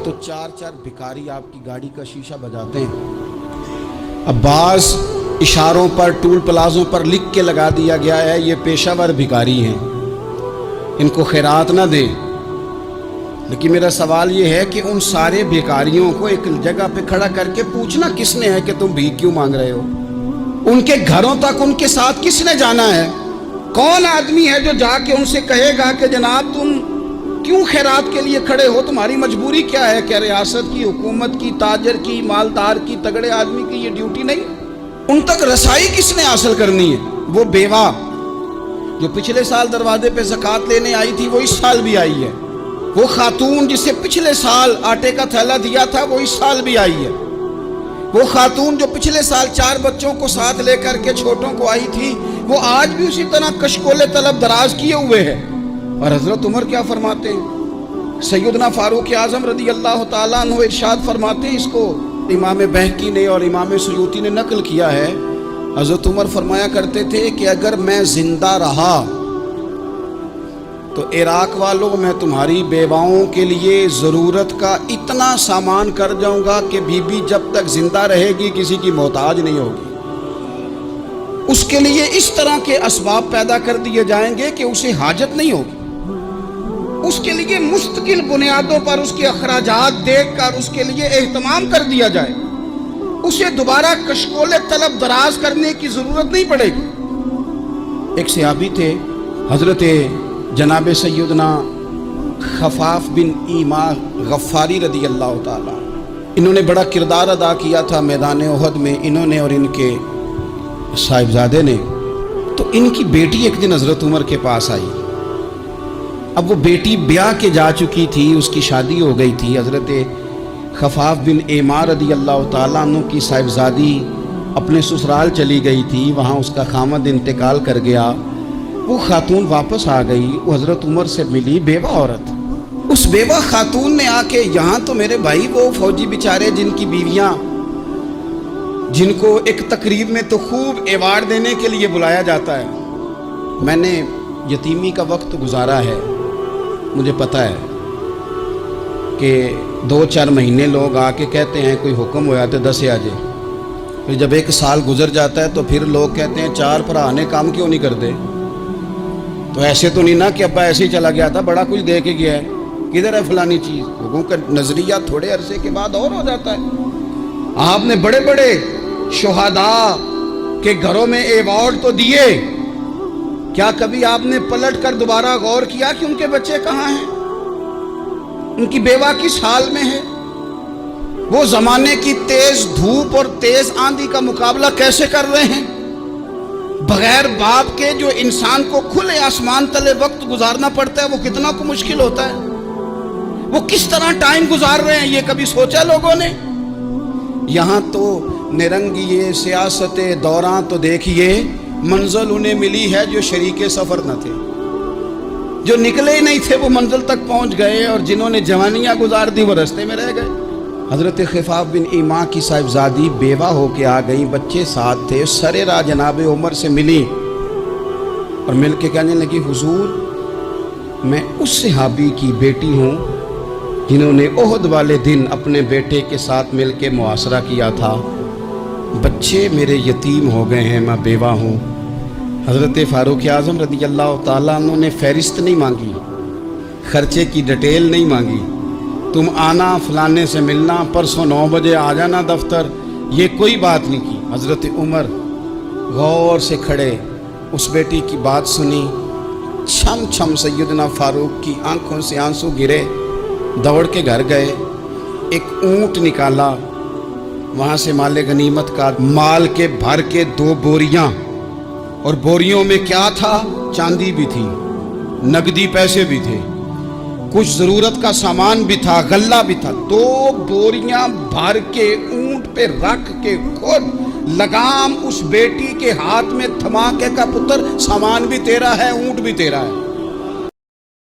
تو 4 भिखारी आपकी गाड़ी का शीशा बजाते हैं। अब बाज़ इशारों पर, टूल प्लाजों पर लिख के लगा दिया गया है ये पेशावर भिखारी हैं, इनको खैरात ना दें। लेकिन मेरा सवाल ये है कि उन सारे भिखारियों को एक जगह पे खड़ा करके पूछना किसने है कि तुम भीख क्यों मांग रहे हो? उनके घरों तक उनके साथ किसने जाना है? कौन आदमी है जो जाके उनसे कहेगा कि जनाब तुम क्यों खैरात के लिए खड़े हो, तुम्हारी मजबूरी क्या है? क्या रियासत की, हुकूमत की, ताजर की, मालदार की, तगड़े आदमी की ये ड्यूटी नहीं? उन तक रसाई किसने हासिल करनी है? वो बेवा जो पिछले साल दरवाजे पे ज़कात लेने आई थी वो इस साल भी आई है। वो खातून जिसे पिछले साल आटे का थैला दिया था वो इस साल भी आई है। वो खातून जो पिछले साल 4 बच्चों को साथ लेकर के छोटों को आई थी वो आज भी उसी तरह कशकोले तलब दराज किए हुए है। और हजरत उमर क्या फरमाते हैं? सैयदना फारूक आज़म रदी अल्लाह ताला अन्हु इरशाद फरमाते हैं, इसको इमाम बहकी ने और इमाम सुयूती ने नकल किया है। हजरत उमर फरमाया करते थे कि अगर मैं जिंदा रहा तो इराक वालों मैं तुम्हारी बेवाओं के लिए ज़रूरत का इतना सामान कर जाऊंगा कि बीबी जब तक जिंदा रहेगी किसी की मोहताज नहीं होगी। उसके लिए इस तरह के असबाब पैदा कर दिए जाएंगे कि उसे हाजत नहीं होगी। उसके लिए मुस्तकिल बुनियादों पर उसके अखराजात देख कर उसके लिए एहतमाम कर दिया जाए। उसे दोबारा कशकोले तलब दराज करने की ज़रूरत नहीं पड़ेगी। एक सहाबी थे हजरत जनाब सैयदना खफाफ बिन ईमा गफ्फारी रदी अल्लाह ताला। इन्होंने बड़ा किरदार अदा किया था मैदान उहद में, इन्होंने और इनके साहिबजादे ने। तो इनकी बेटी एक दिन हजरत उमर के पास आई। अब वो बेटी ब्याह के जा चुकी थी, उसकी शादी हो गई थी। हजरत खफाफ बिन ईमा रदी अल्लाह ताला अन्हु की साहिबजादी अपने ससुराल चली गई थी, वहाँ उसका खामद इंतकाल कर गया। वो खातून वापस आ गई, वो हजरत उमर से मिली, बेवा औरत। उस बेवा खातून ने आके, यहाँ तो मेरे भाई वो फौजी बेचारे जिनकी बीवियाँ, जिनको एक तकरीब में तो खूब एवार्ड देने के लिए बुलाया जाता है। मैंने यतीमी का वक्त गुजारा है, मुझे पता है कि 2-4 महीने लोग आके कहते हैं कोई हुक्म होया तो 10 आ जाए। फिर जब 1 साल गुजर जाता है तो फिर लोग कहते हैं 4 भरा ने काम क्यों नहीं करते। तो ऐसे तो नहीं ना कि अब्बा ऐसे ही चला गया था, बड़ा कुछ दे के गया है, किधर है फलानी चीज़। लोगों का नज़रिया थोड़े अरसे के बाद और हो जाता है। आपने बड़े बड़े शुहदा के घरों में एवार्ड तो दिए, क्या कभी आपने पलट कर दोबारा गौर किया कि उनके बच्चे कहाँ हैं, उनकी बेवा किस हाल में है? वो ज़माने की तेज़ धूप और तेज़ आंधी का मुकाबला कैसे कर रहे हैं? बगैर बाप के जो इंसान को खुले आसमान तले वक्त गुजारना पड़ता है वो कितना को मुश्किल होता है। वो किस तरह टाइम गुजार रहे हैं ये कभी सोचा लोगों ने? यहाँ तो निरंगी सियासत दौरान तो देखिए मंजिल उन्हें मिली है जो शरीके सफ़र न थे, जो निकले ही नहीं थे वो मंजिल तक पहुँच गए, और जिन्होंने जवानियाँ गुजार दी वो रास्ते में रह गए। हज़रत खफाफ बिन ईमा की साहिबजादी बेवा होके आ गई, बच्चे साथ थे। सरे राह जनाब उमर से मिली और मिल के कहने लगी, हुजूर मैं उस सहाबी की बेटी हूँ जिन्होंने ओहद वाले दिन अपने बेटे के साथ मिल के मुआसरा किया था। बच्चे मेरे यतीम हो गए हैं, मैं बेवा हूँ। हज़रत फारूक आज़म रदी अल्लाह ताला अन्हु ने फहरिस्त नहीं मांगी, खर्चे की डिटेल नहीं मांगी, तुम आना फलाने से मिलना, परसों 9 बजे आ जाना दफ्तर, ये कोई बात नहीं की। हज़रत उमर गौर से खड़े उस बेटी की बात सुनी। छम छम सैयदना फारूक की आंखों से आंसू गिरे, दौड़ के घर गए, एक ऊंट निकाला, वहाँ से माले गनीमत का माल के भर के 2 बोरियाँ, और बोरियों में क्या था? चांदी भी थी, नकदी पैसे भी थे, कुछ ज़रूरत का सामान भी था, गल्ला भी था। 2 बोरियां भर के ऊंट पे रख के खुद लगाम उस बेटी के हाथ में थमा के का पुत्र सामान भी तेरा है, ऊंट भी तेरा है।